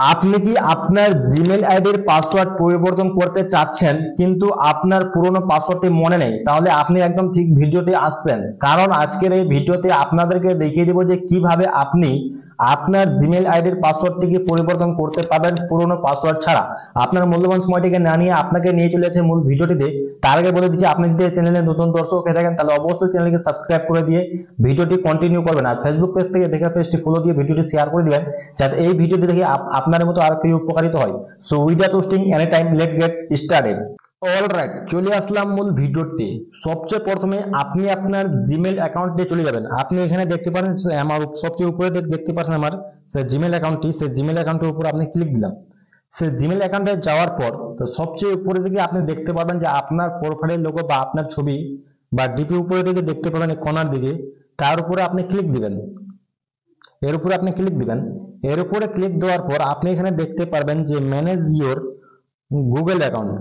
আপনি কি আপনার জিমেল আইডির পাসওয়ার্ড পরিবর্তন করতে চাচ্ছেন কিন্তু আপনার পুরনো পাসওয়ার্ডটি মনে নেই? তাহলে আপনি একদম ঠিক ভিডিওতে আসছেন, কারণ আজকের এই ভিডিওতে আপনাদেরকে দেখিয়ে দেব যে কিভাবে আপনি আপনার জিমেল আইডির পাসওয়ার্ডটিকে পরিবর্তন করতে পারবেন পুরনো পাসওয়ার্ড ছাড়া। আপনার মূল্যবান সময়টিকে না নিয়ে আপনাকে নিয়ে চলে যাচ্ছে মূল ভিডিওটিতে। তার আগে বলে দিচ্ছি, আপনি যদি চ্যানেলে নতুন দর্শক হয়ে থাকেন তাহলে অবশ্যই চ্যানেলকে সাবস্ক্রাইব করে দিয়ে ভিডিওটি কন্টিনিউ করবেন, আর ফেসবুক পেজ থেকে দেখে পেজটি ফলো দিয়ে ভিডিওটি শেয়ার করে দিবেন যাতে এই ভিডিওটি দেখে আপনার মতো আর কেউ উপকারিত হয়। So without wasting any time, late get started. Alright, চলে আসলাম মূল ভিডিওতে। সবচেয়ে প্রথমে আপনি আপনার জিমেল অ্যাকাউন্টে চলে যাবেন। আপনি এখানে দেখতে পারেন আমার সবচেয়ে উপরে দেখতে পাচ্ছেন আমার জিমেল অ্যাকাউন্টটি। সেই জিমেল অ্যাকাউন্টের উপর আপনি ক্লিক দিলাম। সেই জিমেল অ্যাকাউন্টে যাওয়ার পর তো সবচেয়ে উপরে দিকে আপনি দেখতে পাবেন যে আপনার প্রোফাইলের লোগো বা আপনার ছবি বা ডিপি উপরে দিকে দেখতে পাবেন এই কর্নার দিকে, তার উপরে আপনি ক্লিক দিবেন। এর উপরে আপনি ক্লিক দিবেন। এর উপরে ক্লিক দেওয়ার পর আপনি এখানে দেখতে পারবেন যে ম্যানেজ ইওর গুগল অ্যাকাউন্ট।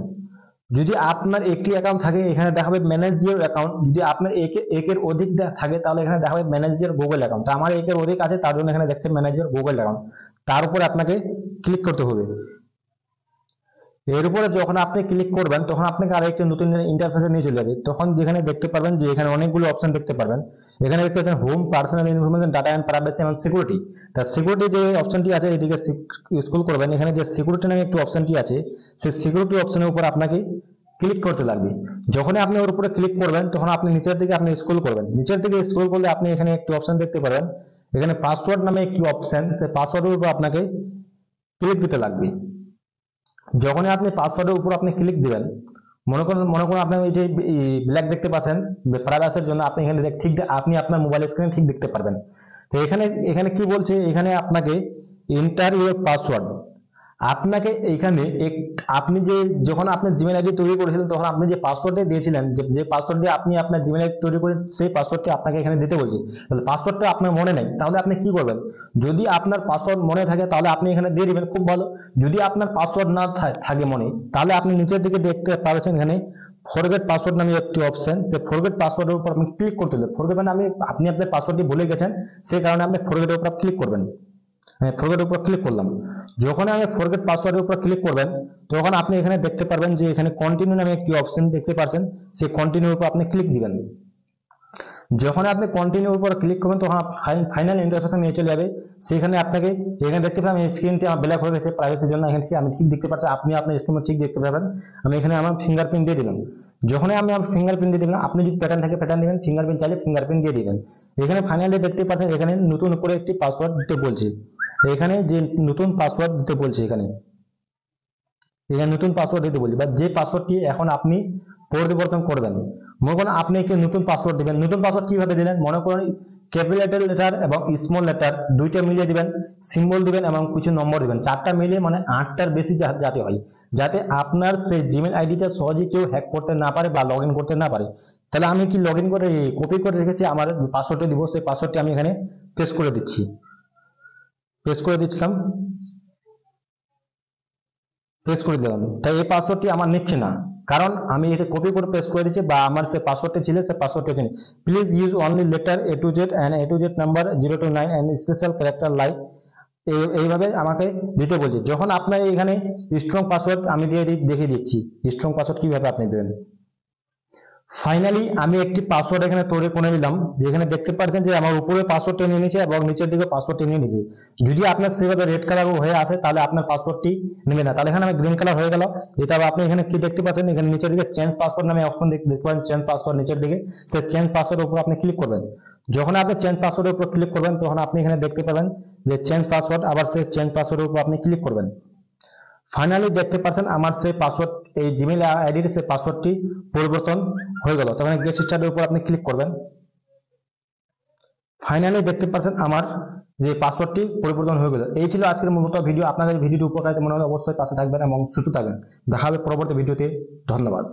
যদি আপনার একটি অ্যাকাউন্ট থাকে এখানে দেখাবে ম্যানেজ ইওর অ্যাকাউন্ট, যদি আপনার একের অধিক থাকে তাহলে এখানে দেখাবে ম্যানেজ ইওর গুগল অ্যাকাউন্ট। তো আমার একের অধিক আছে তার জন্য এখানে দেখছে ম্যানেজ ইওর গুগল অ্যাকাউন্ট, তার উপরে আপনাকে ক্লিক করতে হবে। এর উপরে যখন আপনি ক্লিক করবেন তখন আপনাকে আরেকটি নতুন ইন্টারফেসে নিয়ে চলে যাবে। তখন যেখানে দেখতে পারবেন যে এখানে অনেকগুলো অপশন দেখতে পারবেন। এখানে দেখতে পাচ্ছেন home, personal information, data and privacy এবং সিকিউরিটি। তা সিকিউরিটি যে অপশনটি আছে এদিকে স্ক্রল করবেন, এখানে যে সিকিউরিটি নামে একটি অপশনটি আছে সেই সিকিউরিটি অপশনের উপর আপনাকে ক্লিক করতে লাগবে। যখনই আপনি ওর উপরে ক্লিক করবেন তখন আপনি নিচের দিকে আপনি স্ক্রল করবেন। নিচের দিকে স্ক্রল করলে আপনি এখানে একটি অপশন দেখতে পাবেন, এখানে পাসওয়ার্ড নামে একটি অপশন, সেই পাসওয়ার্ডের উপর আপনাকে ক্লিক দিতে লাগবে। যখনই আপনি পাসওয়ার্ডের উপর আপনি ক্লিক দিবেন, মনে করুন আপনি এই যে ব্ল্যাক দেখতে পাচ্ছেন প্রাইভেসির জন্য, আপনি এখানে ঠিক আপনি আপনার মোবাইল স্ক্রিনে ঠিক দেখতে পারবেন। তো এখানে কি বলছে, এখানে আপনাকে এন্টার ইউর পাসওয়ার্ড। আপনাকে এখানে আপনি যখন আপনি জিমেল আইডি তৈরি করেছিলেন তখন আপনি যে পাসওয়ার্ডটা দিয়েছিলেন, যে পাসওয়ার্ড দিয়ে আপনি আপনার জিমেল আইডি তৈরি করেন সেই পাসওয়ার্ডটা আপনাকে এখানে দিতে বলছে। তাহলে পাসওয়ার্ডটা আপনার মনে নেই, তাহলে আপনি কি করবেন? যদি আপনার পাসওয়ার্ড মনে থাকে তাহলে আপনি এখানে দিয়ে দিবেন, খুব ভালো। যদি আপনার পাসওয়ার্ড না থাকে মনে, তাহলে আপনি নিচের দিকে দেখতে পাচ্ছেন এখানে ফরগেট পাসওয়ার্ড নামে একটি অপশন, সেই ফরগেট পাসওয়ার্ডের উপর আপনি ক্লিক করতে হবে। ফরগেট মানে আপনি আপনার পাসওয়ার্ডটি ভুলে গেছেন, সেই কারণে আপনি ফরগেটের উপর ক্লিক করবেন। ফরগেট উপর ক্লিক করলাম। যখন আমি ফরগেট পাসওয়ার্ডের উপর ক্লিক করবেন তখন আপনি এখানে দেখতে পারবেন যে এখানে কন্টিনিউ নামে একটি অপশন দেখতে পাচ্ছেন, সেই কন্টিনিউর উপর আপনি ক্লিক দিবেন। যখন আপনি কন্টিনিউর উপর ক্লিক করবেন তখন ফাইনাল ইন্টারফেসে নিয়ে চলে যাবে। সেখানে আপনাকে এখানে দেখতে পাবেন স্ক্রিনটি আমার ব্ল্যাক হয়ে গেছে প্রাইভেসির জন্য, এখানে আমি ঠিক দেখতে পাচ্ছি, আপনি আপনার স্ক্রিনে ঠিক দেখতে পাবেন। আমি এখানে আমার ফিঙ্গারপ্রিন্ট দিয়ে দিলাম। যখনই আমি আমার ফিঙ্গারপ্রিন্ট দিয়ে দিলাম, আপনি যদি প্যাটার্ন থাকে প্যাটার্ন দিবেন, ফিঙ্গারপ্রিন্ট চাইলে ফিঙ্গারপ্রিন্ট দিয়ে দিবেন। এখানে ফাইনালি দেখতে পাচ্ছেন এখানে নতুন করে একটি পাসওয়ার্ড দিতে বলছে। এখানে যে নতুন পাসওয়ার্ড দিতে বলছে, এখানে নতুন পাসওয়ার্ড দিতে বলছে, বা যে পাসওয়ার্ডটি এখন আপনি পরিবর্তন করবেন। মনে করুন আপনি একটি নতুন পাসওয়ার্ড দিবেন। নতুন পাসওয়ার্ড কিভাবে দিলেন? মনে করুন ক্যাপিটাল লেটার এবং স্মল লেটার দুইটা মিলিয়ে দিবেন, সিম্বল দিবেন এবং কিছু নম্বর দিবেন, চারটা মিলিয়ে মানে 8টার বেশি যাতে হয়, যাতে আপনার সেই জিমেল আইডিটা সহজে কেউ হ্যাক করতে না পারে বা লগ ইন করতে না পারে। তাহলে আমি কি লগ ইন করে কপি করে রেখেছি, আমার পাসওয়ার্ডটি দিব, সেই পাসওয়ার্ডটি আমি এখানে পেস্ট করে দিচ্ছি। পেস্ট করে দিচ্ছিলাম, পেস্ট করে দিলাম। তাই এই পাসওয়ার্ডটি আমার নিচ্ছে না, কারণ আমি এটা কপি করে পেস্ট করে দিচ্ছি, বা আমার যে পাসওয়ার্ডটি ছিল সেই পাসওয়ার্ডটি এখানে। Please use only letter A to Z and A to Z number 0 to 9 and special character like, এইভাবে আমাকে দিতে বলছে। যখন আপনার এখানে স্ট্রং পাসওয়ার্ড আমি দেখিয়ে দিচ্ছি, স্ট্রং পাসওয়ার্ড কিভাবে আপনি দেবেন। ফাইনালি আমি একটি পাসওয়ার্ড এখানে তৈরি করে নিলাম। যেখানে দেখতে পাচ্ছেন যে আমার উপরে পাসওয়ার্ডটি নিয়ে নিয়েছে এবং নিচের দিকে পাসওয়ার্ডটি নিয়ে নিয়েছে। যদি আপনার সেভাবে রেড কালার হয়ে আসে তাহলে আপনার পাসওয়ার্ডটি নেবে না। তাহলে এখানে আমি গ্রিন কালার হয়ে গেল। এটা আপনি এখানে কি দেখতে পাচ্ছেন, এখানে নিচের দিকে চেঞ্জ পাসওয়ার্ড নামে অপশন দেখতে পাচ্ছেন, চেঞ্জ পাসওয়ার্ড নিচের দিকে, সেই চেঞ্জ পাসওয়ার্ডের উপর আপনি ক্লিক করবেন। যখন আপনি চেঞ্জ পাসওয়ার্ডের উপর ক্লিক করবেন তখন আপনি এখানে দেখতে পাবেন যে চেঞ্জ পাসওয়ার্ড, আবার সেই চেঞ্জ পাসওয়ার্ডের উপর আপনি ক্লিক করবেন। ফাইনালি দেখতে পাচ্ছেন আমার সেই পাসওয়ার্ড, এই জিমেল আইডির সেই পাসওয়ার্ডটি পরিবর্তন হয়ে গেল। তখন গেট স্টার্টের উপর আপনি ক্লিক করবেন। ফাইনালি দেখতে পাচ্ছেন আমার যে পাসওয়ার্ডটি পরিবর্তন হয়ে গেল। এই ছিল আজকের মূলত ভিডিও। আপনাদের ভিডিওটি উপকারিতা মনে হলে অবশ্যই পাশে থাকবেন এবং সুস্থ থাকবেন। দেখা হবে পরবর্তী ভিডিওতে। ধন্যবাদ।